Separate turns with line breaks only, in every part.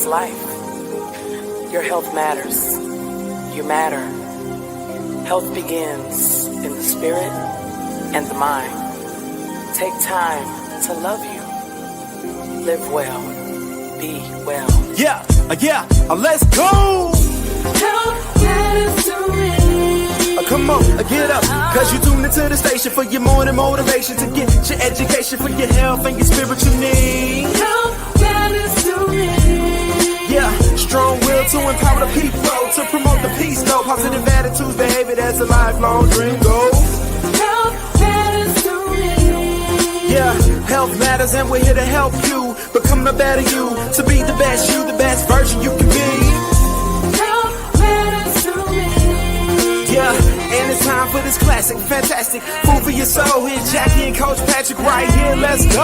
life. Your health matters. You matter. Health begins in the spirit and the mind. Take time to love you. Live well. Be well.
Let's go.
Health matters to me.
Come on, get up, cause you tuned into the station for your morning motivation to get your education for your health and your spiritual needs.
Health matters to me.
Yeah, strong will to empower the people, to promote the peace, though. Positive attitudes, behavior, that's a lifelong dream goal.
Health matters to me.
Yeah, health matters and we're here to help you become the better you, to be the best you, the best version you can be.
Health matters to me.
Yeah, and it's time for this classic, fantastic food for your soul. Here's Jackie and Coach Patrick right here. Let's go.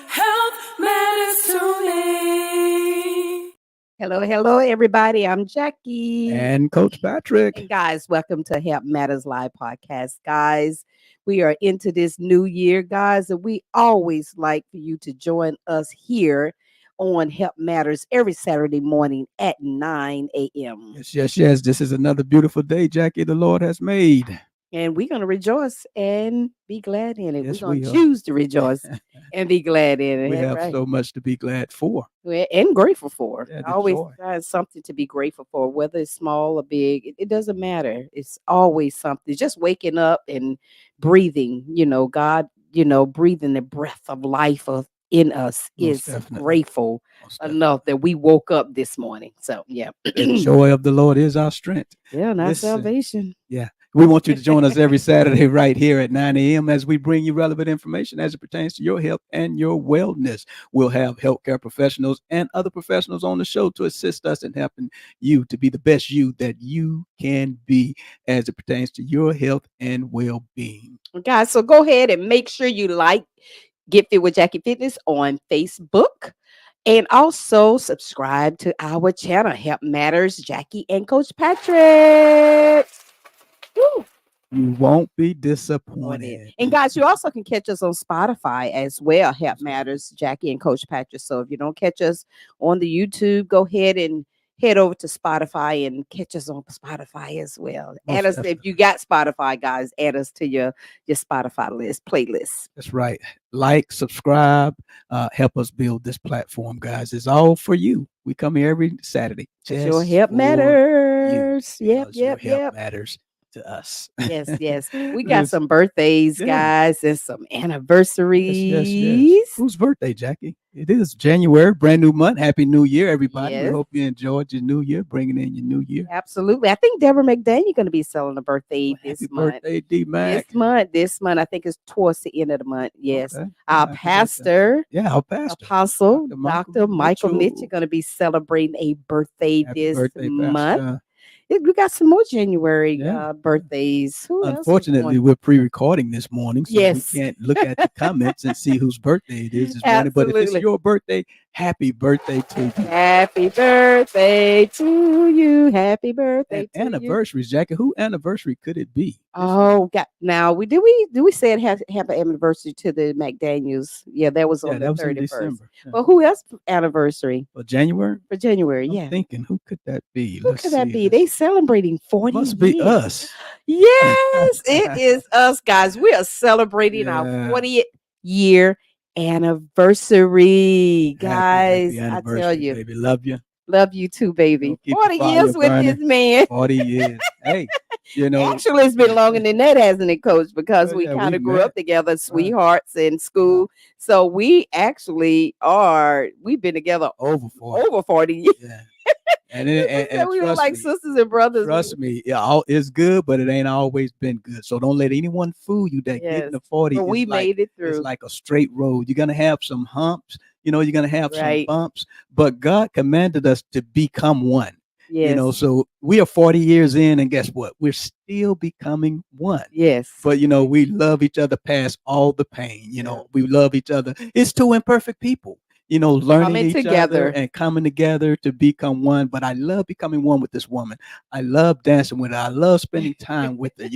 Health matters to me.
Hello, everybody. I'm Jackie.
And Coach Patrick.
And guys, welcome to Help Matters Live podcast. Guys, we are into this new year, guys, and we always like for you to join us here on Help Matters every Saturday morning at 9 a.m.
Yes. This is another beautiful day, Jackie, the Lord has made.
And we're going to rejoice and be glad in it.
Yes,
we're going
we
to
are.
choose to rejoice and be glad in it.
We
That's
have
right.
so much to be glad for.
And grateful for.
Yeah, the
Always
joy.
find something to be grateful for, whether it's small or big. It doesn't matter. It's always something. Just waking up and breathing, God, breathing the breath of life in us
Most
is
definitely.
grateful
Most definitely.
enough that we woke up this morning. So, yeah.
The joy of the Lord is our strength.
Yeah, not
Listen.
salvation.
We want you to join us every Saturday right here at 9 a.m. as we bring you relevant information as it pertains to your health and your wellness. We'll have healthcare professionals and other professionals on the show to assist us in helping you to be the best you that you can be as it pertains to your health and well-being.
Guys, so go ahead and make sure you like Get Fit with Jackie Fitness on Facebook. And also subscribe to our channel, Help Matters, Jackie and Coach Patrick. Woo.
You won't be disappointed.
And guys, you also can catch us on Spotify as well, Help Matters, Jackie and Coach Patrick. So if you don't catch us on the YouTube, go ahead and head over to Spotify and catch us on Spotify as well.
Most
Add us, if
definitely.
you got Spotify, guys, add us to your Spotify playlist.
That's right. Like, subscribe, help us build this platform, guys. It's all for you. We come here every Saturday.
Your
just
help
for
matters.
you,
Yep,
because your
yep,
help
yep.
matters to us.
Yes. We got
Yes.
some birthdays,
Yeah.
guys, and some anniversaries.
Yes. Whose birthday, Jackie? It is January, brand new month. Happy New Year, everybody.
Yes.
We hope you enjoyed your new year, bringing in your new year.
Absolutely. I think Deborah McDaniel going to be selling a birthday
Well,
this
happy
month.
birthday, D-Mac.
This month, I think it's towards the end of the month. Yes.
Okay.
Our
Happy birthday.
pastor,
Yeah, our pastor.
Apostle,
Dr.
Dr. Michael Mitchell,
Mitchell.
going to be celebrating a birthday
Happy
this
birthday,
month.
Pastor.
We got some more January
Yeah.
birthdays. Who else is
Unfortunately,
born?
we're pre-recording this morning, so
Yes.
we can't look at the comments and see whose birthday it is this morning. But if it's
Absolutely.
your birthday, happy birthday to you.
Happy birthday to you. Happy birthday
And
to you.
anniversaries, Jackie. Who anniversary could it be?
Oh, now do we say it have an anniversary to the McDaniels? Yeah, that was
Yeah,
on
that
the
was in
31st.
December. Yeah.
Well, who else anniversary
For January?
for January?
I'm
Yeah,
thinking, who could that be?
who
Let's
could that
see.
be? They celebrating 40
Must be
years.
us.
Yes, it is us, guys. We are celebrating our
Yeah.
40th year anniversary, guys.
Happy
I tell
anniversary,
you,
baby. Love you.
love you too, baby.
Don't keep the
40
fire
years with
burning.
this man.
40 years. Hey, you know,
Actually, it's been longer than that, hasn't it, Coach? Because
Oh,
we
yeah,
kind
we
of grew
met.
up together, sweethearts in school. So we actually we've been together
over 40.
over 40 years.
Yeah. And
We were
trust
like
me,
sisters and brothers.
Trust me, yeah, it's good, but it ain't always been good. So don't let anyone fool you that getting
Yes,
to 40
but
is
we
like
made it
it's
through.
like a straight road. You're gonna have some humps, you're gonna have
Right.
some bumps, but God commanded us to become one.
Yes.
So we are 40 years in, and guess what? We're still becoming one.
Yes.
But we love each other past all the pain.
Yeah.
We love each other. It's two imperfect people. learning
Coming
each
together.
other and coming together to become one. But I love becoming one with this woman. I love dancing with her. I love spending time with her.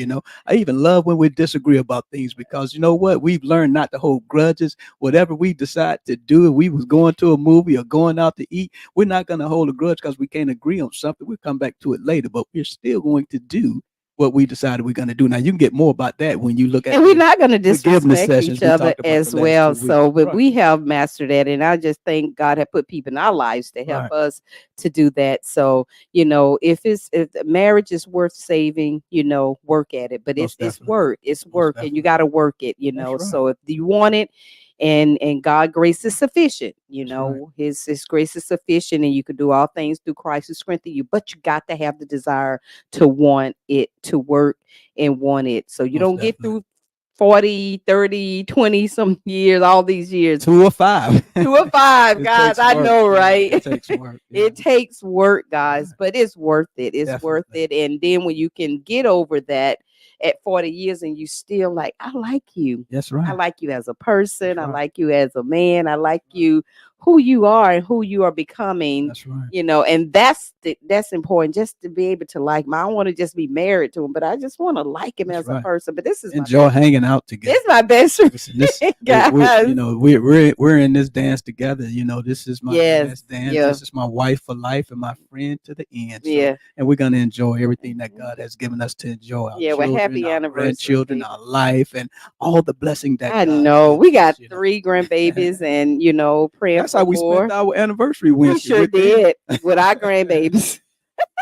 I even love when we disagree about things, because you know what? We've learned not to hold grudges. Whatever we decide to do, if we was going to a movie or going out to eat, we're not going to hold a grudge because we can't agree on something. We'll come back to it later, but we're still going to do what we decided we're going to do. Now, you can get more about that when you look at
And we're
the
not going to
forgiveness
disrespect
sessions
each
we
other
talked about the
as
last
well.
2 weeks.
So, but
Right.
we have mastered that. And I just think God had put people in our lives to help
Right.
us to do that. So, if the marriage is worth saving, work at it. But
Most
it's
definitely.
work. It's
Most
work. And
definitely.
you got to work it,
That's right.
So if you want it, and God grace is sufficient,
That's right.
his grace is sufficient, and you can do all things through Christ who strengthens you, but you got to have the desire to want it to work and want it. So you
Most
don't get
definitely.
through 40, 30, 20 some years, all these years.
2 or 5.
2 or 5,
It
guys.
takes
I
work.
know,
Yeah,
right?
it takes work. Yeah.
It takes work, guys,
Right.
but it's worth it. It's worth
Definitely.
it. And then when you can get over that at 40 years and you still like, I like you.
That's
I
right.
like you as a person.
That's
I
right.
like you as a man. I like you who you are and who you are becoming.
That's right.
And that's important, just to be able to like him. I don't want to just be married to him, but I just want to like him
That's
as a
right.
person. But this is
Enjoy hanging out together.
this is my best
Listen, this
friend,
we
guys.
we're in this dance together. This is my
Yes,
last dance.
yeah.
This is my wife for life and my friend to the end. So,
Yeah.
and we're gonna enjoy everything that God has given us to enjoy. Our
Yeah, well,
children,
happy
our
anniversary,
grandchildren,
baby.
our life, and all the blessing that
I
God
know we
gives
got
us.
3 grandbabies, and praying
That's
for
how we
more.
spent our anniversary
We
Wednesday
sure
with them.
did with our grandbabies.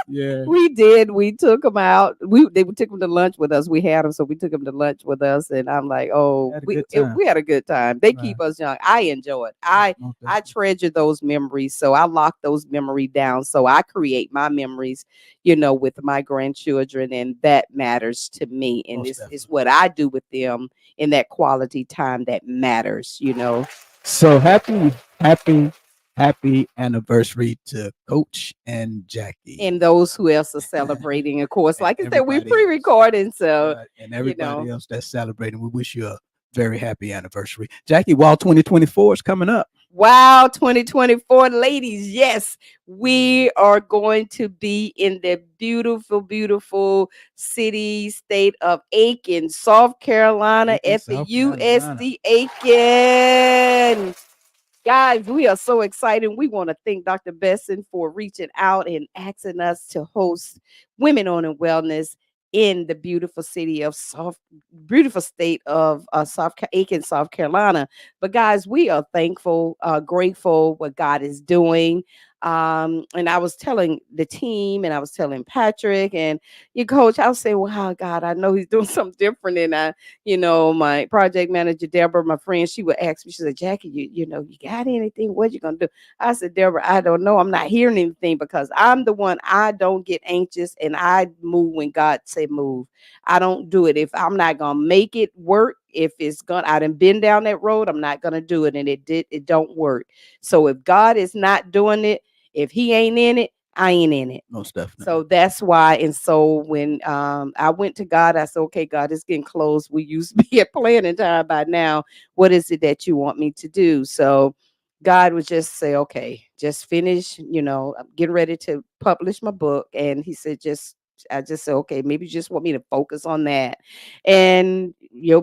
Yeah.
We did. We took them out. They took them to lunch with us. We had them, so we took them to lunch with us. And I'm like, oh,
Had a good time.
we had a good time. They
Right.
keep us young. I enjoy it. I
Most
I
definitely.
treasure those memories, so I lock those memories down. So I create my memories, with my grandchildren, and that matters to me. And
Most
this is
definitely.
what I do with them in that quality time that matters.
So happy anniversary to Coach and Jackie.
And those who else are celebrating, of course.
And
Like I said, we're
everybody else.
pre-recording, so
Right. And everybody
know.
else that's celebrating, we wish you a very happy anniversary. Jackie, while 2024 is coming up.
Wow, 2024, ladies. Yes, we are going to be in the beautiful, beautiful state of Aiken, South Carolina,
Aiken,
at the
South Carolina.
USD Aiken. Guys, we are so excited. We want to thank Dr. Besson for reaching out and asking us to host Women on and Wellness in the beautiful state of Aiken, South Carolina. But guys, we are thankful, grateful what God is doing. And I was telling the team, and I was telling Patrick and your coach, I was saying, wow, God, I know he's doing something different. And my project manager, Deborah, my friend, she would ask me, she said, Jackie, you got anything? What you gonna do? I said, Deborah, I don't know. I'm not hearing anything, because I'm the one, I don't get anxious, and I move when God say move. I don't do it if I'm not gonna make it work. If it's gonna, I done been down that road, I'm not gonna do it. And it don't work. So if God is not doing it, if he ain't in it, I ain't in it.
Most definitely.
So that's why. And so when I went to God, I said, okay, God, it's getting close. We used to be at planning time by now. What is it that you want me to do? So God would just say, okay, just finish, I'm getting ready to publish my book. And he said, I just said, okay, maybe you just want me to focus on that. And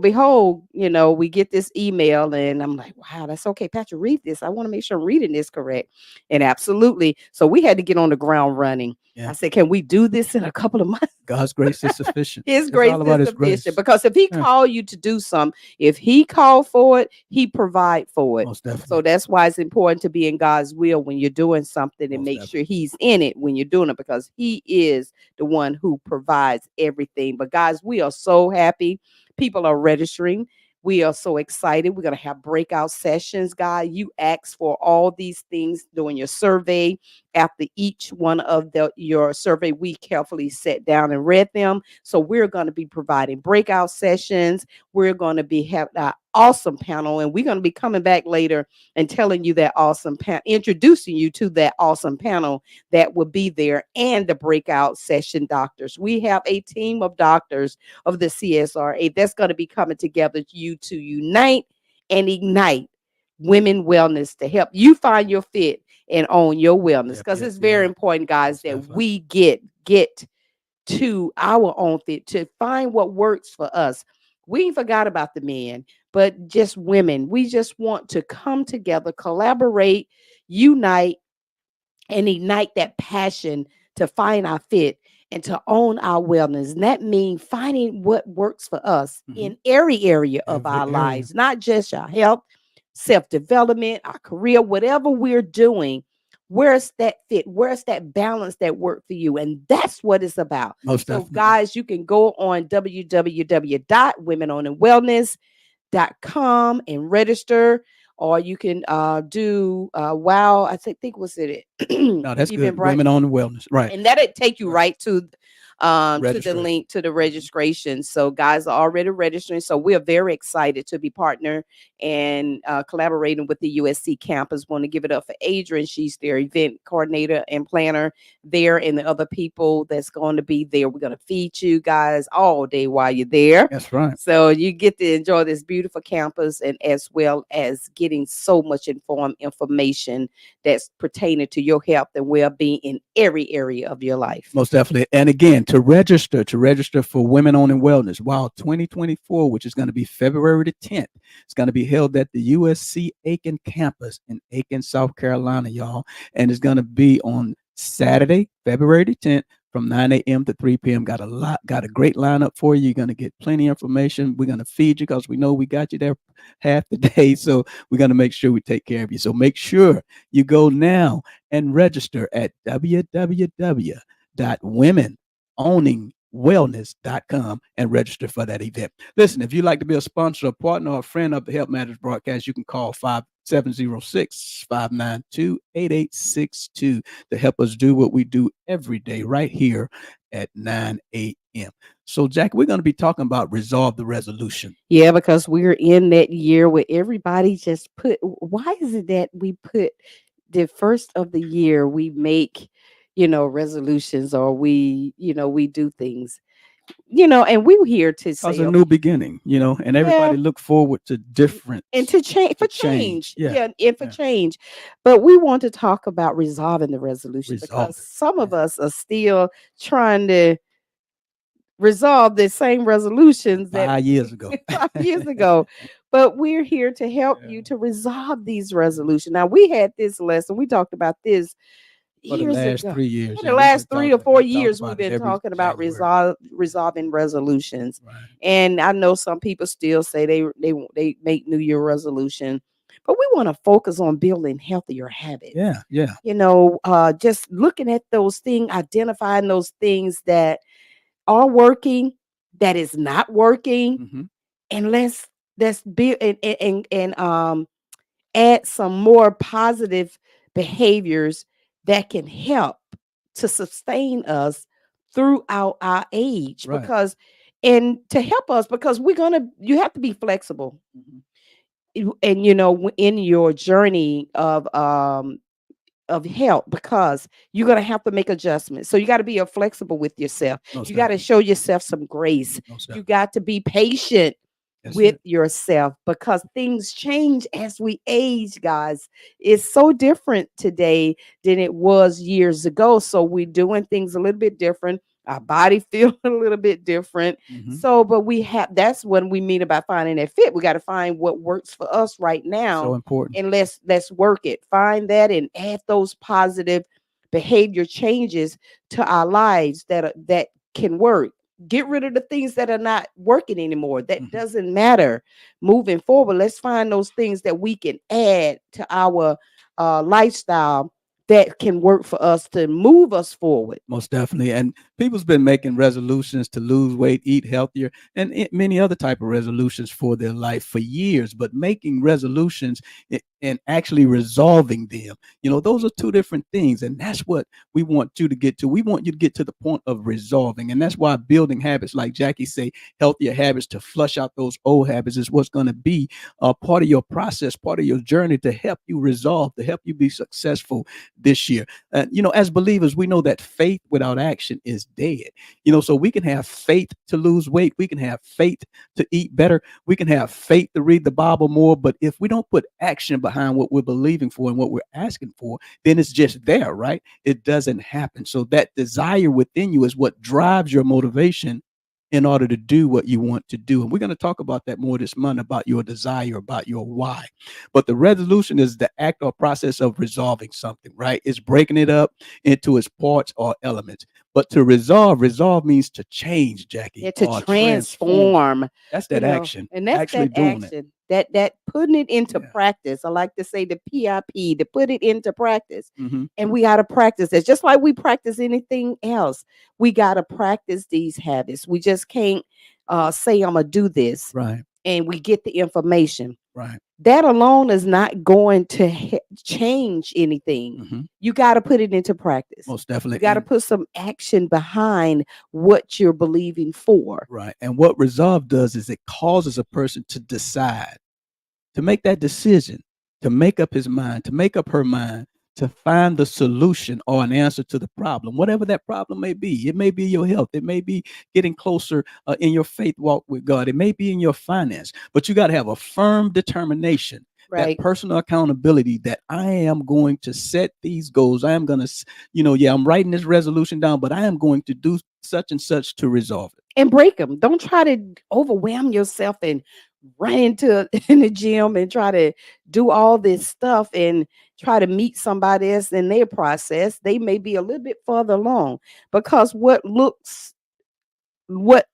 behold, we get this email, and I'm like, wow, that's okay. Patrick, read this. I want to make sure I'm reading this correct. And absolutely. So we had to get on the ground running.
Yeah.
I said, can we do this in a couple of months?
God's grace is sufficient.
His
It's
grace
all about
is
his grace.
sufficient. Because if he
Yeah.
called you to do something, if he called for it, he provide for it.
Most definitely.
So that's why it's important to be in God's will when you're doing something, and
Most
make
definitely.
sure he's in it when you're doing it, because he is the one who provides everything. But guys, we are so happy. People are registering. We are so excited. We're going to have breakout sessions, guys. You asked for all these things during your survey. After each one of your survey, we carefully sat down and read them. So we're going to be providing breakout sessions. We're going to be having an awesome panel, and we're going to be coming back later and telling you that awesome panel, introducing you to that awesome panel that will be there, and the breakout session doctors. We have a team of doctors of the CSRA that's going to be coming together to unite and ignite Women Wellness to help you find your fit and own your wellness.
Yep,
Because
yep,
it's very
yep.
important, guys,
Most
that
definitely.
we get to our own fit, to find what works for us. We ain't forgot about the men, but just women. We just want to come together, collaborate, unite, and ignite that passion to find our fit and to own our wellness. And that means finding what works for us in every area of
Every
our
area.
lives, not just our health, self-development, our career, whatever we're doing. Where's that fit? Where's that balance that work for you? And that's what it's about.
Most
So,
definitely.
guys, you can go on www.womenonandwellness.com and register, or you can do wow, think was it
No, that's good.
Eventbrite,
Women on the wellness. Right.
and that'll take you
Right.
right to the
Registration.
link to the registration. So guys are already registering. So we are very excited to be partner and collaborating with the USC campus. Want to give it up for Adrian. She's their event coordinator and planner there, and the other people that's going to be there. We're going to feed you guys all day while you're there.
That's right.
So you get to enjoy this beautiful campus, and as well as getting so much informed information that's pertaining to your health and well-being in every area of your life.
Most definitely. And again, to register for Women On and Wellness, wow, 2024, which is going to be February the 10th, it's going to be held at the USC Aiken campus in Aiken, South Carolina, y'all. And it's going to be on Saturday, February the 10th, from 9 a.m. to 3 p.m. Got a great lineup for you. You're going to get plenty of information. We're going to feed you because we know we got you there half the day. So we're going to make sure we take care of you. So make sure you go now and register at www.womenowningwellness.com and register for that event. Listen, if you'd like to be a sponsor, a partner, or a friend of the Health Matters broadcast, you can call 706-592-8862 to help us do what we do every day right here at 9 a.m. So, Jack, we're going to be talking about resolve the resolution.
Yeah, because we're in that year where everybody just why is it that we put the first of the year, we make, resolutions, or we do things, and we were here to
It's
say,
a new beginning, and everybody look forward to different
and to change, for change. And for change. But we want to talk about resolving the resolution, because some of us are still trying to resolve the same resolutions that
5 years ago.
5 years ago. But we're here to help you to resolve these resolutions. Now, we had this lesson. We talked about this
for the
years
last
ago.
3 years.
For the last 3 or 4 years,
we've
we've been talking about resolving resolutions.
Right.
And I know some people still say they make New Year resolution, but we want to focus on building healthier habits.
Yeah.
Just looking at those things, identifying those things that are working, that is not working,
Mm-hmm.
and let's build and add some more positive behaviors that can help to sustain us throughout our age.
Right.
Because to help us, because you have to be flexible.
Mm-hmm.
And in your journey of health, because you're going to have to make adjustments. So you got to be flexible with yourself. You got to show yourself some grace. You got to be patient with yourself, because things change as we age, guys. It's so different today than it was years ago. So we're doing things a little bit different. Our body feels a little bit different.
Mm-hmm.
So, but that's what we mean about finding that fit. We got to find what works for us right now.
So important.
And let's work it. Find that and add those positive behavior changes to our lives that can work. Get rid of the things that are not working anymore. That doesn't matter. Moving forward, let's find those things that we can add to our lifestyle that can work for us to move us forward.
Most definitely. And people's been making resolutions to lose weight, eat healthier, and many other type of resolutions for their life for years. But making resolutions and actually resolving them, those are two different things. And that's what we want you to get to. We want you to get to the point of resolving. And that's why building habits, like Jackie say, healthier habits to flush out those old habits, is what's going to be part of your process, part of your journey to help you resolve, to help you be successful this year. As believers, we know that faith without action is dead. So we can have faith to lose weight. We can have faith to eat better. We can have faith to read the Bible more. But if we don't put action behind what we're believing for and what we're asking for, then it's just there, right? It doesn't happen. So that desire within you is what drives your motivation in order to do what you want to do. And we're going to talk about that more this month, about your desire, about your why. But the resolution is the act or process of resolving something, right? It's breaking it up into its parts or elements. But to resolve means to change, Jackie.
Yeah, to
or
transform.
That's that action.
And that's
actually
that
doing
action. That putting it into
Yeah.
practice. I like to say the PIP, to put it into practice.
Mhm.
And we got to practice it just like we practice anything else. We got to practice these habits. We just can't say I'm gonna do this
Right,
and we get the information.
right.
That alone is not going to change anything.
Mhm.
You got to put it into practice.
Most
You
definitely.
got to
And-
put some action behind what you're believing for.
Right. And what resolve does is it causes a person to decide, to make that decision, to make up his mind, to make up her mind, to find the solution or an answer to the problem, whatever that problem may be. It may be your health. It may be getting closer in your faith walk with God. It may be in your finance, but you got to have a firm determination,
Right.
that personal accountability, that I am going to set these goals. I am going to, I'm writing this resolution down, but I am going to do such and such to resolve it.
And break them. Don't try to overwhelm yourself and run into in the gym and try to do all this stuff and try to meet somebody else in their process. They may be a little bit further along, because what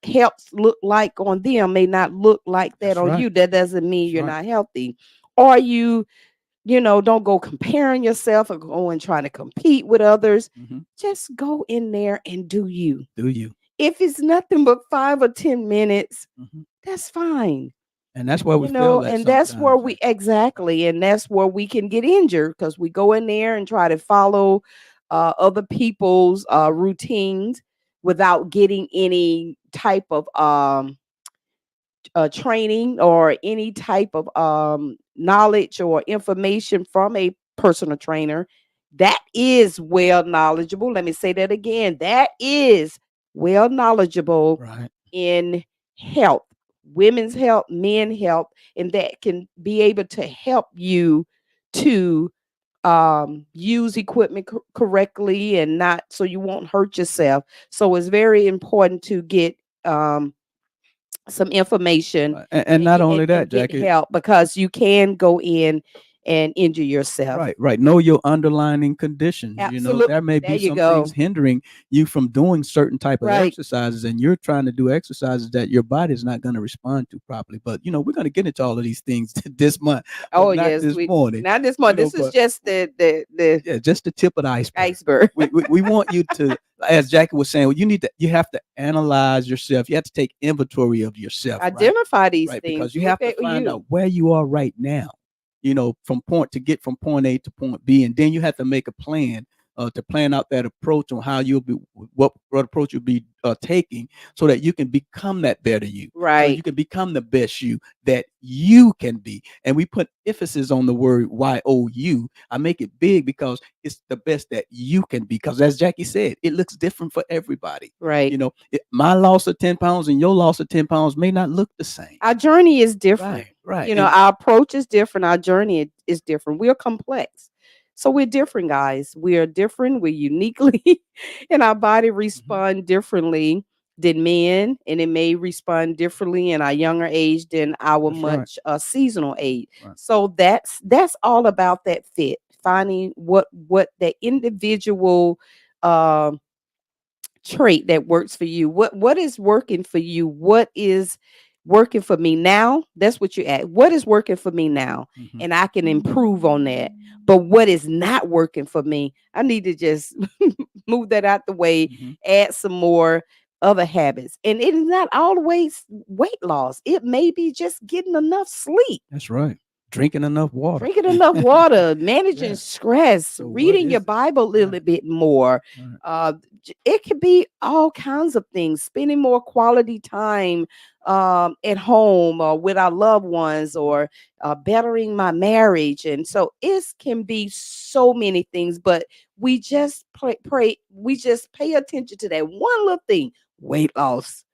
helps look like on them may not look like that
That's
on
right.
you. That doesn't mean
That's
you're
right.
not healthy. Or don't go comparing yourself or go and trying to compete with others.
Mhm.
Just go in there and do you.
Do you?
If it's nothing but 5 or 10 minutes,
Mhm.
that's fine.
And that's why we feel that
And that's where
sometimes,
we exactly, and that's where we can get injured, because we go in there and try to follow other people's routines without getting any type of training or any type of knowledge or information from a personal trainer that is well knowledgeable. Let me say that again. That is well knowledgeable
right?
in health, women's health, men health, and that can be able to help you to use equipment correctly and not so you won't hurt yourself. So it's very important to get some information
And not only that,
and get
Jackie.
help, because you can go in and injure yourself.
Right. Know your underlying conditions.
Absolutely.
There may
There
be
you
some
go.
things hindering you from doing certain type of
Right.
exercises, and you're trying to do exercises that your body is not going to respond to properly. But we're going to get into all of these things this month. but
Oh
not
yes,
this morning.
not this morning. This is
but-
just the
Yeah, just the tip of the iceberg.
iceberg.
we want you to, as Jackie was saying, you have to analyze yourself. You have to take inventory of yourself. right?
Identify these
Right,
things
because you have to
Look at
find
you.
out where you are right now, from point A to point B, and then you have to make a plan to plan out that approach on how you'll be, what approach you'll be taking, so that you can become that better you. So
Right.
you can become the best you that you can be. And we put emphasis on the word YOU. I make it big because it's the best that you can be. Because as Jackie said, it looks different for everybody.
Right.
My loss of 10 pounds and your loss of 10 pounds may not look the same.
Our journey is different.
Right.
You know,
And-
our approach is different. Our journey is different. We're complex. So we're different, guys. We are different. We're uniquely, and our body respond differently than men, and it may respond differently in our younger age than our
That's right.
much seasonal age.
Right.
So that's all about that fit, finding what that individual trait that works for you. What is working for you? What is working for me now? That's what you ask. What is working for me now?
Mhm.
And I can improve on that. But what is not working for me, I need to just move that out the way,
Mhm.
add some more other habits. And it is not always weight loss. It may be just getting enough sleep.
That's right. drinking enough water.
drinking enough water, managing
Yeah.
stress,
So what
reading your
is it?
Bible a little
Right.
bit more.
Right.
It could be all kinds of things. Spending more quality time at home or with our loved ones, or bettering my marriage. And so it can be so many things. But we just pray. We just pay attention to that one little thing: weight loss.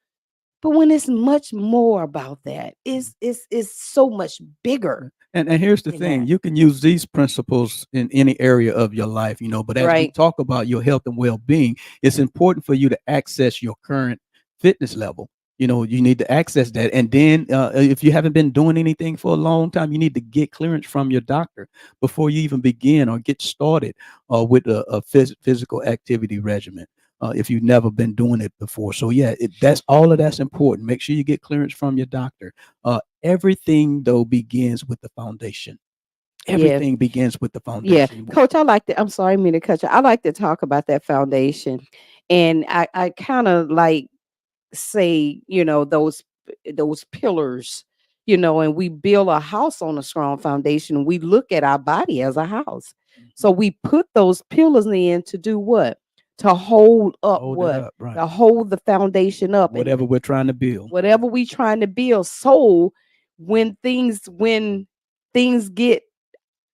But when it's much more about that, it's so much bigger
And here's the
than
thing,
that.
you can use these principles in any area of your life, but as we
Right.
talk about your health and well-being, it's important for you to access your current fitness level. You need to access that. And then if you haven't been doing anything for a long time, you need to get clearance from your doctor before you even begin or get started with a physical activity regimen. If you've never been doing it before. So yeah, that's all of that's important. Make sure you get clearance from your doctor. Everything though begins with the foundation.
Yeah.
Everything begins with the
Yeah.
foundation.
Coach, I like to, I'm sorry, I mean to cut you. I like to talk about that foundation. And I kind of like say, those pillars, and we build a house on a strong foundation. We look at our body as a house. So we put those pillars in to do what? To hold up
Hold it
what?
up, right?
To hold the foundation up. And
Whatever we're trying to build.
whatever we trying to build. So when things get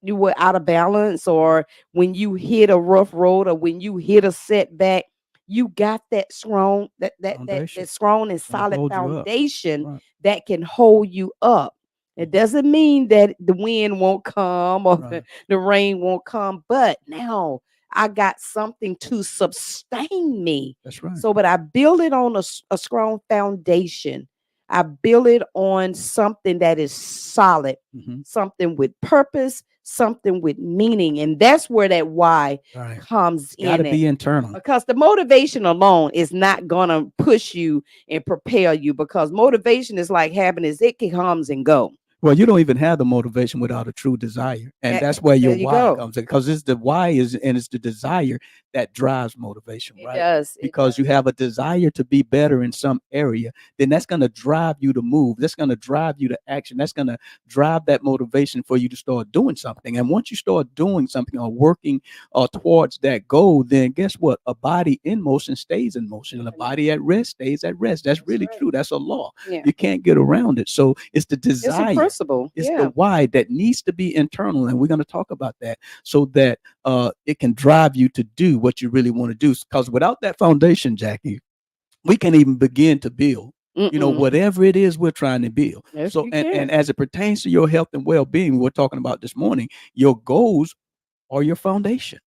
you were out of balance, or when you hit a rough road, or when you hit a setback, you got that strong,
Foundation.
that strong and
Gonna
solid
hold you up.
foundation
Right.
that can hold you up. It doesn't mean that the wind won't come, or
Right.
the rain won't come, but now I got something to sustain me.
That's right.
So, but I build it on a strong foundation. I build it on something that is solid,
Mhm.
something with purpose, something with meaning. And that's where that why
Right.
comes
Got to
in
be
it.
internal.
Because the motivation alone is not gonna push you and propel you, because motivation is like having this, it comes and go.
Well, you don't even have the motivation without a true desire, and
That-
that's where your
there you
why
go.
comes in. Because it's the why is, and it's the desire that drives motivation,
It
right?
does.
Because you have a desire to be better in some area, then that's going to drive you to move. That's going to drive you to action. That's going to drive that motivation for you to start doing something. And once you start doing something or working towards that goal, then guess what? A body in motion stays in motion, and a body at rest stays at rest. That's really
right.
true. That's a law.
Yeah.
You can't get around it. So it's the
It's a
desire.
principle.
It's
Yeah.
the why that needs to be internal, and we're going to talk about that so that it can drive you to do what you really want to do. Because without that foundation, Jackie, we can't even begin to build.
Mm-mm.
Whatever it is we're trying to build.
Yes,
So,
you
and
can.
as it pertains to your health and well-being, we're talking about this morning. Your goals are your foundation.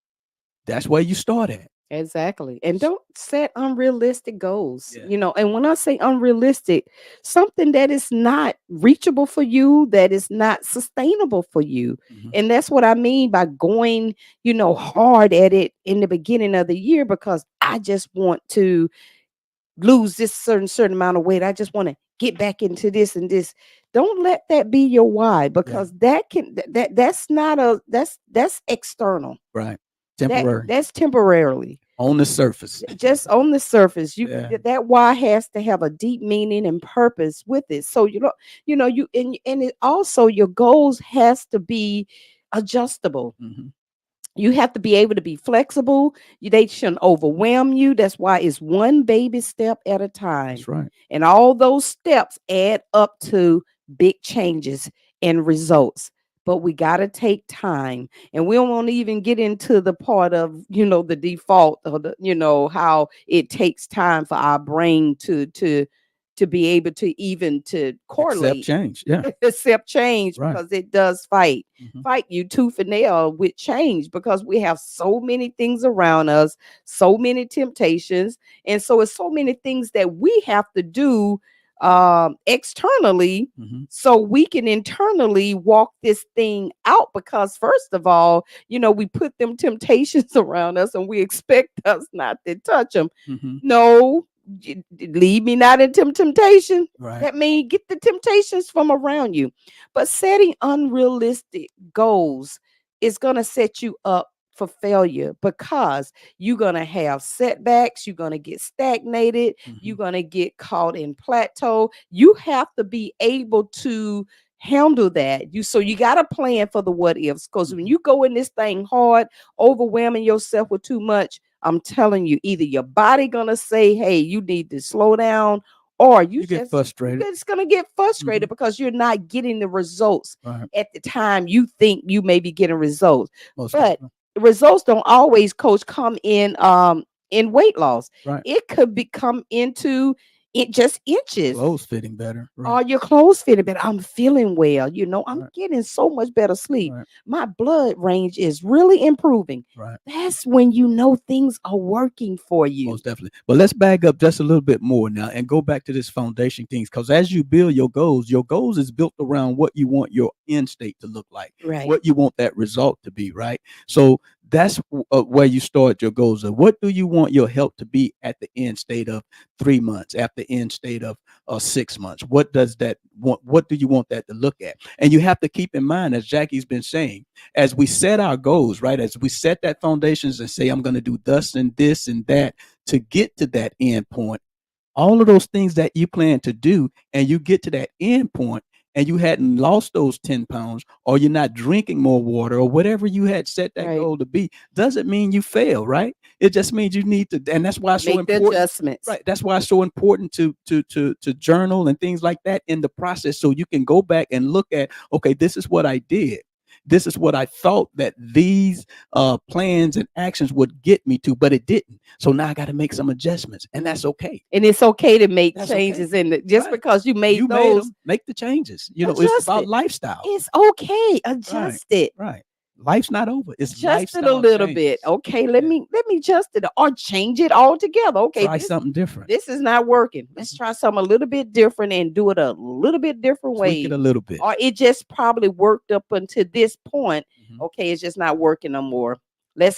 That's where you start at.
Exactly. And don't set unrealistic goals.
Yeah.
And when I say unrealistic, something that is not reachable for you, that is not sustainable for you.
Mhm.
And that's what I mean by going, hard at it in the beginning of the year, because I just want to lose this certain amount of weight. I just want to get back into this and this. Don't let that be your why, because that can that's not a that's external.
Right. Temporary.
That's temporarily.
On the surface.
Just on the surface.
Yeah.
That why has to have a deep meaning and purpose with it. So you and it also, your goals has to be adjustable.
Mhm.
You have to be able to be flexible. They shouldn't overwhelm you. That's why it's one baby step at a time.
That's right.
And all those steps add up to big changes and results. But we got to take time. And we don't want to even get into the part of, the default, or how it takes time for our brain to be able to even to
Accept
correlate,
change. Yeah.
accept change,
Right.
because it does fight
Mhm.
you tooth and nail with change, because we have so many things around us, so many temptations, and so it's so many things that we have to do externally,
Mhm.
so we can internally walk this thing out. Because first of all, we put them temptations around us, and we expect us not to touch them.
Mhm.
No, lead me not into temptation.
Right.
That means get the temptations from around you. But setting unrealistic goals is going to set you up for failure, because you're going to have setbacks, you're going to get stagnated,
Mhm.
you're going to get caught in plateau. You have to be able to handle that. You got to plan for the what ifs, because when
Mhm.
you go in this thing hard, overwhelming yourself with too much, I'm telling you, either your body gonna say, hey, you need to slow down, or
You get
you're
frustrated.
just gonna get frustrated
Mhm.
because you're not getting the results
Right.
at the time you think you may be getting results.
Most
But
definitely.
results don't always, coach, come in weight loss.
Right.
It could become into it just inches.
Clothes fitting better. Right.
Are your clothes fitting better? I'm feeling well. I'm
Right.
getting so much better sleep.
Right.
My blood range is really improving.
Right.
That's when you know things are working for you.
Most definitely. But let's back up just a little bit more now and go back to this foundation things, because as you build your goals is built around what you want your end state to look like,
Right.
what you want that result to be, right? So that's where you start your goals. Of what do you want your health to be at the end state of 3 months, at the end state of 6 months? What does that want? What do you want that to look at? And you have to keep in mind, as Jackie's been saying, as we set our goals, right? As we set that foundations and say, I'm going to do this and that to get to that end point, all of those things that you plan to do, and you get to that end point and you hadn't lost those 10 pounds, or you're not drinking more water, or whatever you had set that
Right.
goal to be, doesn't mean you fail, right? It just means you need to, and that's why it's so
Make the
important.
adjustments.
Right. That's why it's so important to journal and things like that in the process, so you can go back and look at, okay, this is what I did. This is what I thought that these plans and actions would get me to, but it didn't. So now I got to make some adjustments, and that's okay.
And it's okay to make
That's okay.
changes in it. Just
Right.
because you made
You made
those,
them, make the changes. It's
adjust
about
it.
lifestyle.
It's okay. Adjust it.
Right. Life's not over. It's
Adjust it a
lifestyle
little bit.
changes.
Okay, let
Yeah.
me adjust it or change it altogether. Okay,
Try something different.
this is not working. Let's try something a little bit different and do it a little bit different
Tweak
way.
it a little bit.
Or it just probably worked up until this point.
Mhm.
Okay, it's just not working no more. Let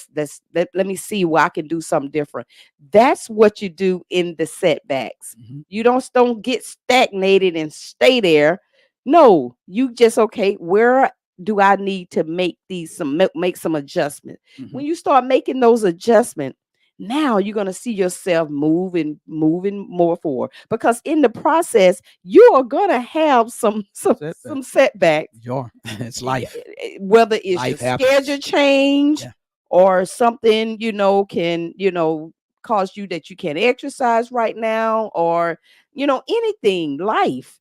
me see where I can do something different. That's what you do in the setbacks.
Mhm.
You don't get stagnated and stay there. No, you just, okay, where do I need to make some adjustments?
Mhm.
When you start making those adjustments, now you're going to see yourself moving more forward, because in the process you are going to have some setbacks.
It's life.
Whether it's
Life
your
happens.
schedule change,
Yeah.
or something can cause you that you can't exercise right now, or anything. Life,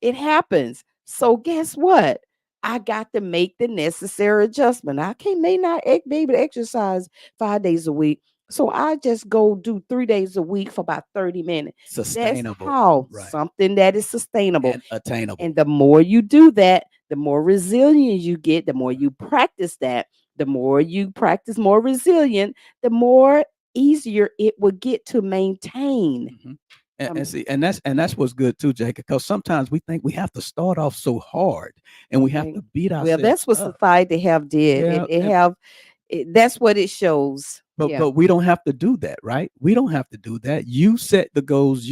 it happens. So guess what? I got to make the necessary adjustment. I may not be able to exercise 5 days a week, so I just go do 3 days a week for about 30 minutes.
Sustainable.
That's how
Right.
something that is sustainable.
And attainable.
And the more you do that, the more resilient you get. The more you practice that, the more you practice more resilient, the more easier it will get to maintain.
Mhm. And
Um,
see, and that's what's good too, Jacob. Because sometimes we think we have to start off so hard, and we have
Right.
to beat
Well,
ourselves
that's what
up.
society have did.
Yeah,
It
and-
have that's what it shows.
But
Yeah.
but we don't have to do that, right? We don't have to do that. You set the goals.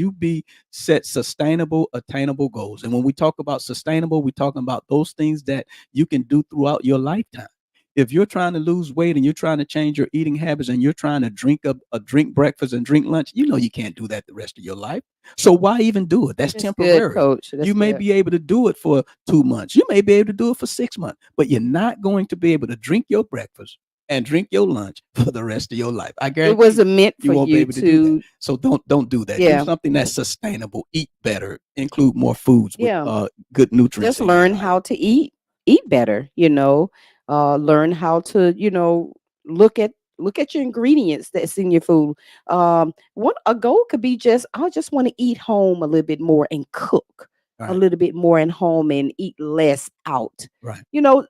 Set sustainable, attainable goals. And when we talk about sustainable, we're talking about those things that you can do throughout your lifetime. If you're trying to lose weight and you're trying to change your eating habits and you're trying to drink breakfast and drink lunch, you can't do that the rest of your life. So why even do it? That's
That's
temporary.
good, coach. That's
You may
good.
be able to do it for 2 months. You may be able to do it for 6 months, but you're not going to be able to drink your breakfast and drink your lunch for the rest of your life. I guarantee
It wasn't meant
you
for
won't be
you
able to do that.
to.
So don't do that.
Yeah.
Do something that's sustainable. Eat better. Include more foods with
Yeah.
good nutrients.
Just
in your
learn
diet.
how to eat better. Learn how to look at your ingredients that's in your food. A goal could be just, I just want to eat home a little bit more and cook a
Right.
little bit more at home and eat less out.
Right.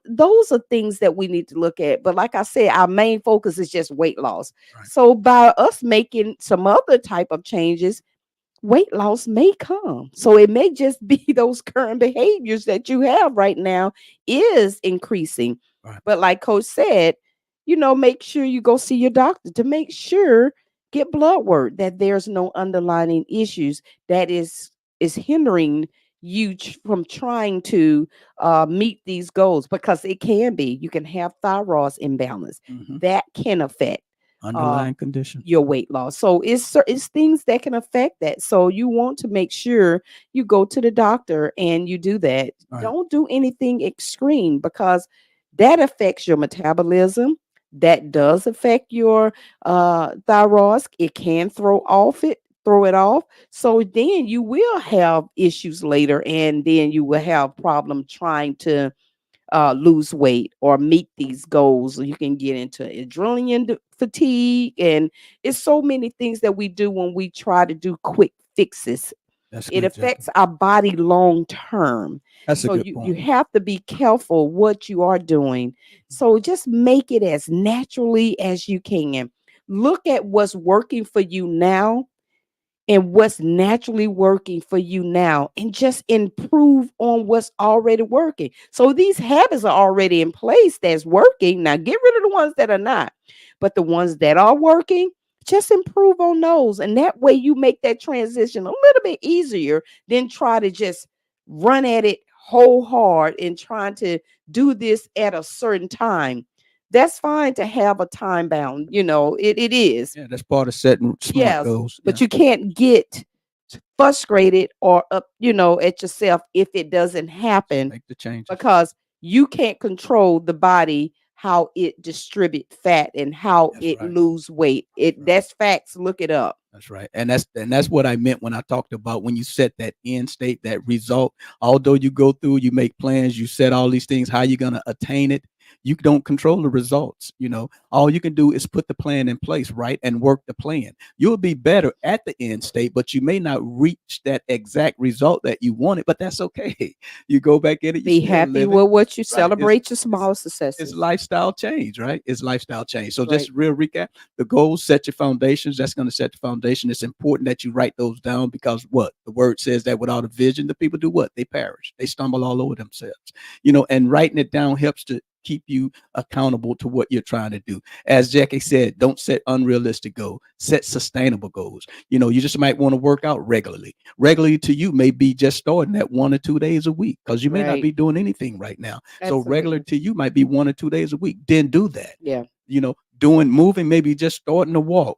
Those are things that we need to look at. But like I said, our main focus is just weight loss.
Right.
So by us making some other type of changes, weight loss may come. So it may just be those current behaviors that you have right now is increasing.
Right.
But like coach said, make sure you go see your doctor to make sure, get blood work, that there's no underlying issues that is hindering you from trying to meet these goals, because it can be. You can have thyroid imbalance
Mhm.
that can affect.
Underlying condition.
your weight loss. So it's things that can affect that. So you want to make sure you go to the doctor and you do that.
Right.
Don't do anything extreme because that affects your metabolism. That does affect your thyroid. It can throw it off. So then you will have issues later, and then you will have problem trying to lose weight or meet these goals. You can get into adrenaline fatigue, and it's so many things that we do when we try to do quick fixes.
That's
It
good, Jackie.
affects our body long term.
That's a
So
good
you
point.
have to be careful what you are doing. So just make it as naturally as you can. Look at what's working for you now and what's naturally working for you now and just improve on what's already working. So these habits are already in place that's working. Now get rid of the ones that are not. But the ones that are working, just improve on those. And that way you make that transition a little bit easier than try to just run at it whole hard and trying to do this at a certain time. That's fine to have a time bound, it is.
Yeah, that's part of setting smart
Yes,
goals.
but you can't get frustrated or up, at yourself if it doesn't happen
Make the changes.
because you can't control the body how it distribute fat and how
That's
it
right.
lose weight.
Right.
That's facts. Look it up.
That's right. And that's what I meant when I talked about when you set that end state, that result. Although you go through, you make plans, you set all these things, how you're gonna attain it. You don't control the results. All you can do is put the plan in place, right? And work the plan. You'll be better at the end state, but you may not reach that exact result that you wanted, but that's okay. You go back in it.
Be happy with what you celebrate your small
It's
successes.
lifestyle change, right? It's lifestyle change. So
Right.
just real recap, the goals set your foundations. That's going to set the foundation. It's important that you write those down because what the word says that without a vision, the people do what? They perish. They stumble all over themselves. And writing it down helps to keep you accountable to what you're trying to do. As Jackie said, don't set unrealistic goals, set sustainable goals. You just might want to work out regularly. Regularly to you may be just starting at 1 or 2 days a week because you may not
Right.
be doing anything right now. So
Absolutely.
regular to you might be 1 or 2 days a week. Then do that.
Yeah.
Moving, maybe just starting to walk.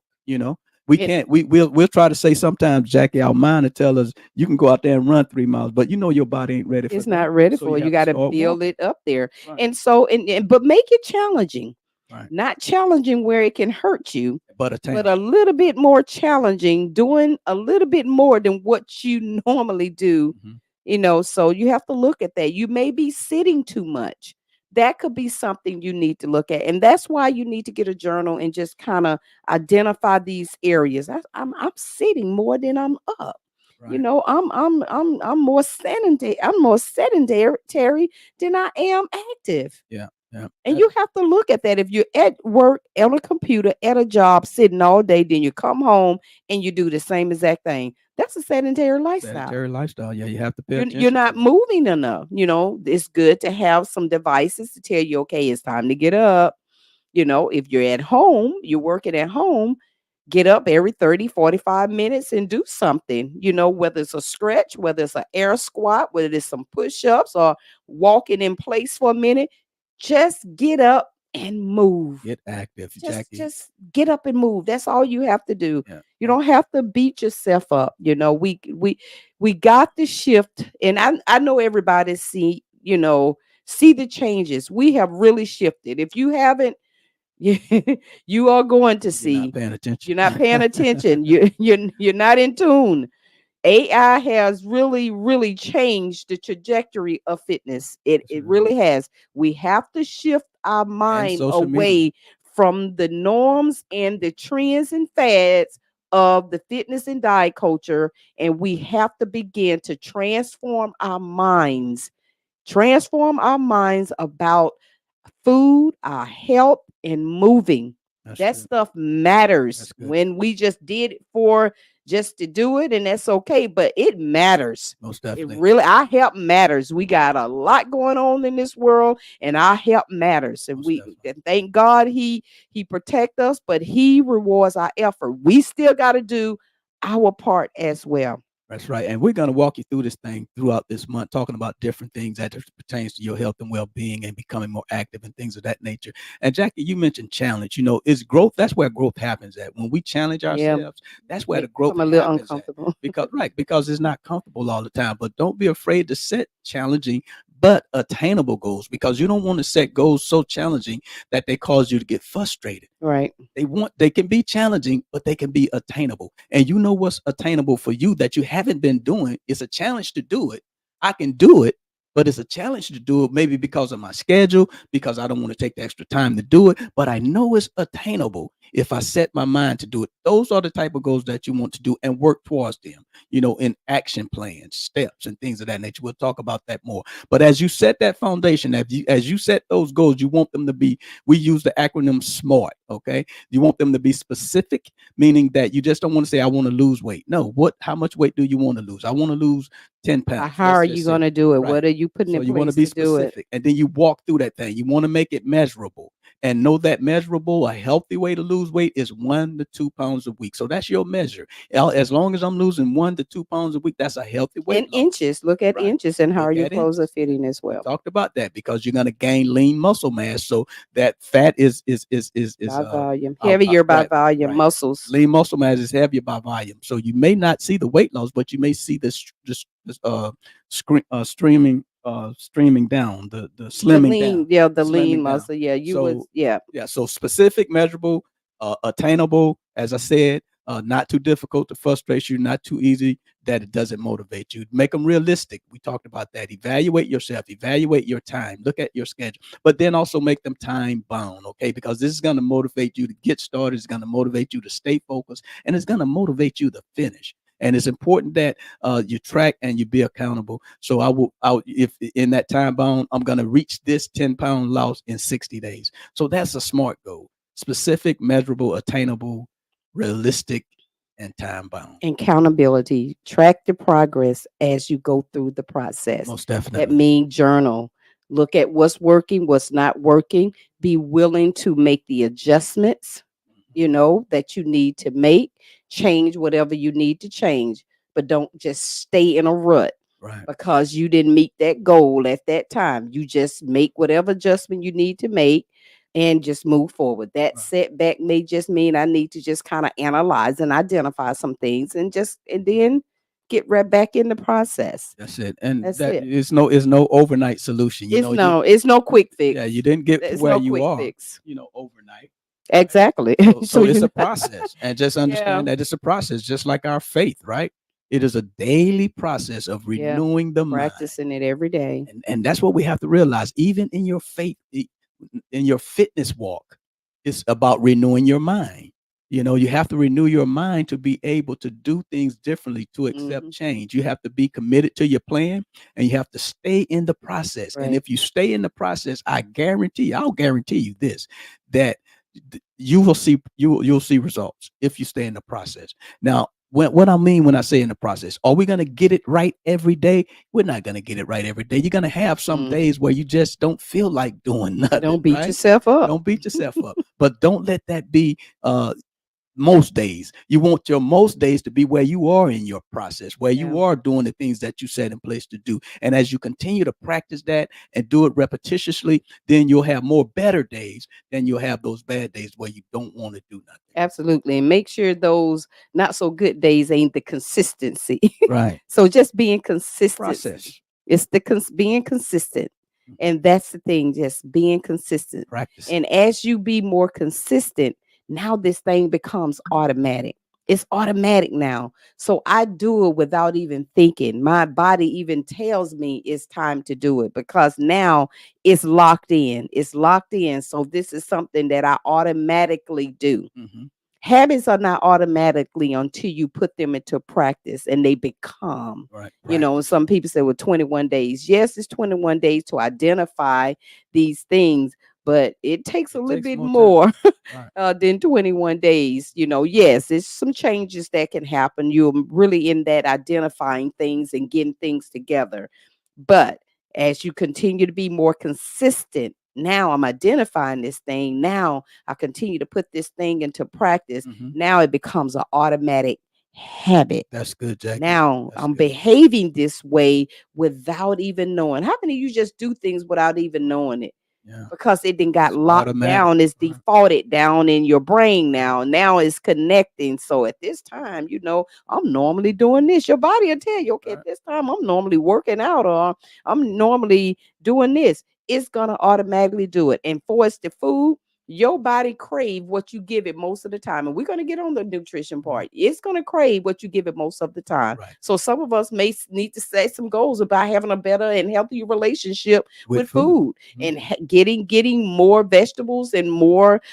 We
It-
can't. We'll try to say sometimes, Jackie, our mind will tell us you can go out there and run 3 miles, but your body ain't ready for
It's
that.
not ready
So
for it. You
have
got to
start
build
walking.
it up there.
Right.
And so, but make it challenging.
Right.
Not challenging where it can hurt you,
But
but
attain.
a little bit more challenging, doing a little bit more than what you normally do.
Mhm.
So you have to look at that. You may be sitting too much. That could be something you need to look at. And that's why you need to get a journal and just kind of identify these areas. I'm sitting more than I'm up.
Right.
I'm more sedentary. I'm more sedentary than I am active.
Yeah.
And you have to look at that. If you're at work, on a computer, at a job, sitting all day, then you come home and you do the same exact thing. That's a sedentary lifestyle.
Sedentary lifestyle. Yeah, you have to pay attention.
You're not
to it.
moving enough. It's good to have some devices to tell you, okay, it's time to get up. If you're at home, you're working at home, get up every 30, 45 minutes and do something, whether it's a stretch, whether it's an air squat, whether it's some push-ups or walking in place for a minute. Just get up and move.
Get active,
Just,
Jackie.
just get up and move. That's all you have to do.
Yeah.
You don't have to beat yourself up. We got the shift, and I know everybody see the changes. We have really shifted. If you haven't, you are going to
You're
see.
not paying attention.
You're not paying attention. You're not in tune. AI has really, really changed the trajectory of fitness. It
Yes, it
really has. We have to shift our mind
social media.
away from the norms and the trends and fads of the fitness and diet culture. And we have to begin to transform our minds about food, our health, and moving.
That's
That
good.
stuff matters.
That's good.
When we just did it for just to do it, and that's okay, but it matters.
Most
It
definitely.
really, our health matters. We got a lot going on in this world, and our health matters. And
Most
we
definitely.
and thank God he protect us, but he rewards our effort. We still got to do our part as well.
That's right. And we're going to walk you through this thing throughout this month, talking about different things that pertains to your health and well-being and becoming more active and things of that nature. And Jackie, you mentioned challenge. Is growth. That's where growth happens at. When we challenge
Yeah.
ourselves, that's where the
Make
growth
them a little
happens at.
uncomfortable.
Because it's not comfortable all the time. But don't be afraid to set challenging but attainable goals, because you don't want to set goals so challenging that they cause you to get frustrated.
Right.
They can be challenging, but they can be attainable. And you know what's attainable for you that you haven't been doing? It's a challenge to do it. I can do it, but it's a challenge to do it, maybe because of my schedule, because I don't want to take the extra time to do it. But I know it's attainable if I set my mind to do it. Those are the type of goals that you want to do and work towards them, in action plans, steps, and things of that nature. We'll talk about that more. But as you set that foundation, as you set those goals, you want them to be, we use the acronym SMART, okay? You want them to be specific, meaning that you just don't want to say, I want to lose weight. No, how much weight do you want to lose? I want to lose 10 pounds.
How are you going to do it?
Right.
What are you putting
So
in
you want
place
to be
to do it?
specific, and then you walk through that thing. You want to make it measurable, and know that measurable, a healthy way to lose weight is 1 to 2 pounds a week. So that's your measure. As long as I'm losing 1 to 2 pounds a week, that's a healthy weight.
In inches, look at
Right.
inches and how
Look
are your
at
clothes are
inches.
fitting as
We
well.
talked about that, because you're going to gain lean muscle mass. So that fat is
By volume,
uh,
heavier by
right,
volume,
right.
muscles.
lean muscle mass is heavier by volume. So you may not see the weight loss, but you may see this streaming down, the
The
slimming
lean,
down.
yeah, the
slimming
lean
down.
muscle. Yeah, you was,
So
yeah.
yeah, so specific, measurable, attainable, as I said, not too difficult to frustrate you, not too easy that it doesn't motivate you. Make them realistic. We talked about that. Evaluate yourself, evaluate your time, look at your schedule, but then also make them time bound, okay? Because this is going to motivate you to get started, it's going to motivate you to stay focused, and it's going to motivate you to finish. And it's important that you track and you be accountable. So if in that time bound, I'm going to reach this 10-pound loss in 60 days. So that's a SMART goal: specific, measurable, attainable, realistic, and time bound.
Accountability. Track the progress as you go through the process.
Most
That
definitely.
means journal. Look at what's working, what's not working. Be willing to make the adjustments, that you need to make. Change whatever you need to change, but don't just stay in a rut
Right.
because you didn't meet that goal at that time. You just make whatever adjustment you need to make and just move forward. That
Right.
setback may just mean I need to just kind of analyze and identify some things and then get right back in the process.
That's it. And
That's
that
it.
is no overnight solution.
It's no quick fix.
Yeah, you didn't get to
It's
where
no
you
quick
are,
fix.
overnight.
Exactly.
So it's a process, and just
Yeah.
understand that it's a process, just like our faith, right? It is a daily process of
Yeah.
renewing the mind.
Practicing it every day.
And that's what we have to realize. Even in your faith, in your fitness walk, it's about renewing your mind. You have to renew your mind to be able to do things differently, to accept
Mhm.
change. You have to be committed to your plan, and you have to stay in the process. And
Right.
if you stay in the process, I'll guarantee you this, that you will see you'll see results if you stay in the process. Now, what I mean when I say in the process, are we going to get it right every day? We're not going to get it right every day. You're going to have some
Mhm.
days where you just don't feel like doing nothing.
Don't beat
right?
yourself up.
Don't beat yourself up, but don't let that be most days. You want your most days to be where you are in your process, where you
Yeah.
are doing the things that you set in place to do. And as you continue to practice that and do it repetitiously, then you'll have more better days than you'll have those bad days where you don't want to do nothing.
Absolutely. And make sure those not so good days ain't the consistency.
Right.
So just being consistent.
Process.
It's being consistent. And that's the thing, just being consistent.
Practice.
And as you be more consistent, now this thing becomes automatic. It's automatic now. So I do it without even thinking. My body even tells me it's time to do it because now it's locked in. It's locked in. So this is something that I automatically do.
Mm-hmm.
Habits are not automatically until you put them into practice and they become.
Right.
And some people say, well, 21 days. Yes, it's 21 days to identify these things, but it takes a little bit more than 21 days. Yes, it's some changes that can happen. You're really in that identifying things and getting things together. But as you continue to be more consistent, now I'm identifying this thing. Now I continue to put this thing into practice.
Mhm.
Now it becomes an automatic habit.
That's good, Jackie.
Now
That's
I'm
good.
behaving this way without even knowing. How many of you just do things without even knowing it?
Yeah.
Because it didn't got
It's
locked
automatic.
down, it's
Right.
defaulted down in your brain now. Now it's connecting. So at this time, I'm normally doing this. Your body will tell you, okay,
Right.
at this time, I'm normally working out or I'm normally doing this. It's gonna automatically do it. And for it's the food, your body crave what you give it most of the time. And we're gonna get on the nutrition part. It's gonna crave what you give it most of the time.
Right.
So some of us may need to set some goals about having a better and healthier relationship with food
Mhm.
and getting more vegetables and more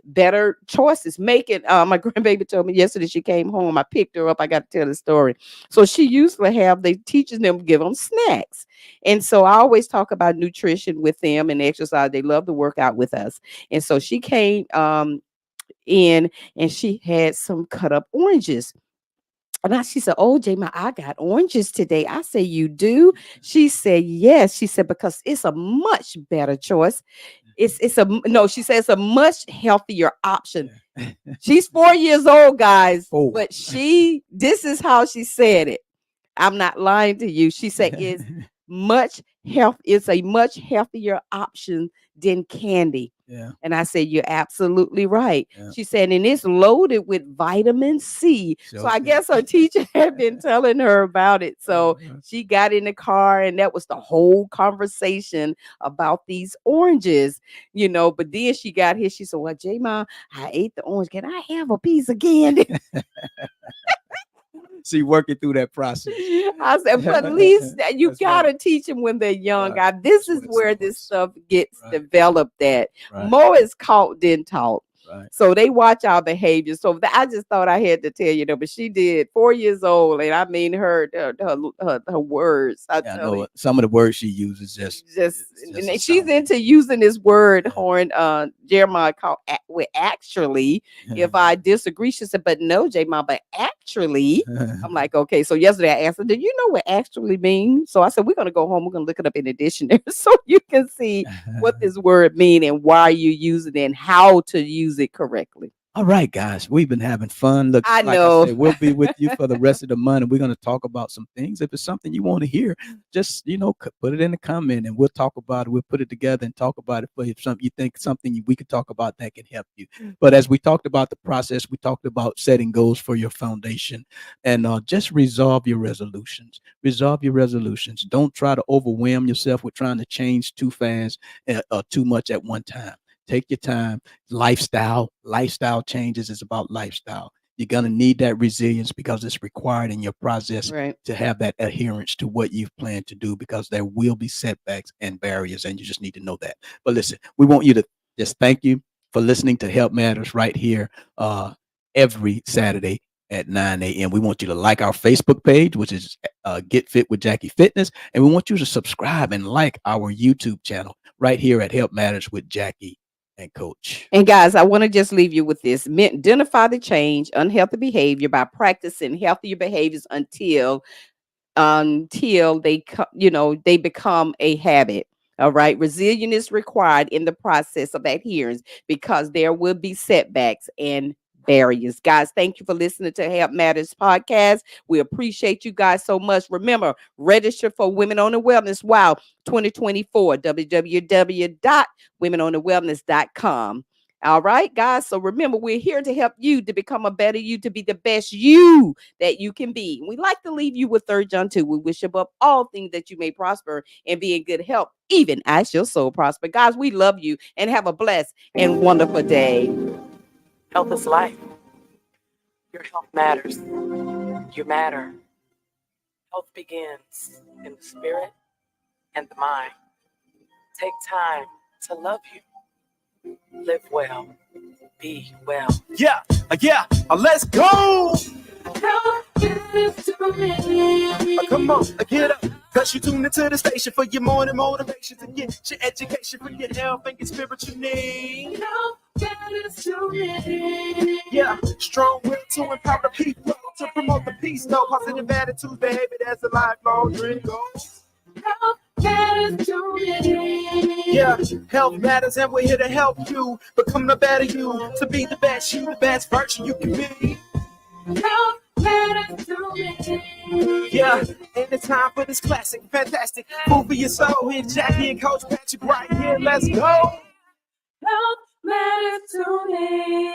better choices. Making my grandbaby told me yesterday she came home. I picked her up. I got to tell the story. So she used to have they teachers them give them snacks. And so I always talk about nutrition with them and exercise. They love to work out with us. And so she came in and she had some cut up oranges. And she said, "Oh, Jama, I got oranges today." I said, "You do?" She said, "Yes." She said, "Because it's a much better choice. It's a no." She says, "It's a much healthier option." She's 4 years old, guys,
4.
but this is how she said it. I'm not lying to you. She said, "It's it's a much healthier option than candy."
Yeah.
And I said, "You're absolutely right."
Yeah.
She said, "And it's loaded with vitamin C." So I
Okay.
guess her teacher had been telling her about it. So
Uh-huh.
she got in the car, and that was the whole conversation about these oranges, But then she got here. She said, "Well, J-Ma, I ate the orange. Can I have a piece of candy?"
See, working through that process.
I said, "But at least you
That's
gotta
right.
teach them when they're young,
Right.
guys. This
That's
is
what it
where this
starts.
stuff gets
Right.
developed at.
Right.
More is caught than taught.
Right.
So they watch our behavior. So I just thought I had to tell you that, but she did 4 years old, and I mean her words. I
Yeah, I
tell
know
you,
it. Some of the words she uses
just
it's
and
a
she's
sound.
into using this word
Yeah.
horn. Jeremiah called actually. If I disagree, she said, "But no, Jeremiah, but actually." I'm like, okay. So yesterday I asked her, "Do you know what actually means?" So I said, "We're gonna go home. We're gonna look it up in the dictionary so you can see what this word mean and why you use it and how to use it correctly."
All right, guys, we've been having fun. Look,
I
like
know.
I said, we'll be with you for the rest of the month, and we're going to talk about some things. If it's something you want to hear, just put it in the comment, and we'll talk about it. We'll put it together and talk about it for you. If something you think something we could talk about that can help you. But as we talked about the process, we talked about setting goals for your foundation, and just resolve your resolutions. Resolve your resolutions. Don't try to overwhelm yourself with trying to change too fast or too much at one time. Take your time. Lifestyle changes is about lifestyle. You're going to need that resilience because it's required in your process
Right.
to have that adherence to what you've planned to do, because there will be setbacks and barriers, and you just need to know that. But listen, we want you to just thank you for listening to Help Matters right here every Saturday at 9 a.m. We want you to like our Facebook page, which is Get Fit with Jackie Fitness, and we want you to subscribe and like our YouTube channel right here at Help Matters with Jackie and Coach.
And guys, I want to just leave you with this. Identify the change, unhealthy behavior by practicing healthier behaviors until they become a habit. All right. Resilience is required in the process of adherence because there will be setbacks and barriers. Guys, thank you for listening to Help Matters podcast. We appreciate you guys so much. Remember, register for Women on the Wellness Wow 2024, www.womenonthewellness.com. All right, guys. So remember, we're here to help you to become a better you, to be the best you that you can be. We like to leave you with 3 John 2. We wish above all things that you may prosper and be in good health, even as your soul prosper. Guys, we love you and have a blessed and wonderful day.
Health is life. Your health matters. You matter. Health begins in the spirit and the mind. Take time to love you. Live well. Be well.
Yeah, let's go.
Help matters to me.
Come on, get up. Cause you tune into the station for your morning motivation to get your education for your health and your spiritual needs.
Help matters to me.
Yeah, strong will to empower the people, to promote the peace, no positive attitude, baby, that's a lifelong dream goal.
Help matters to me.
Yeah, health matters and we're here to help you become the better you, to be the best you, the best version you can be.
Health matters to me.
Yeah, and it's time for this classic, fantastic food for your soul. Here, Jackie and Coach Patrick right here. Let's go.
Health matters to me.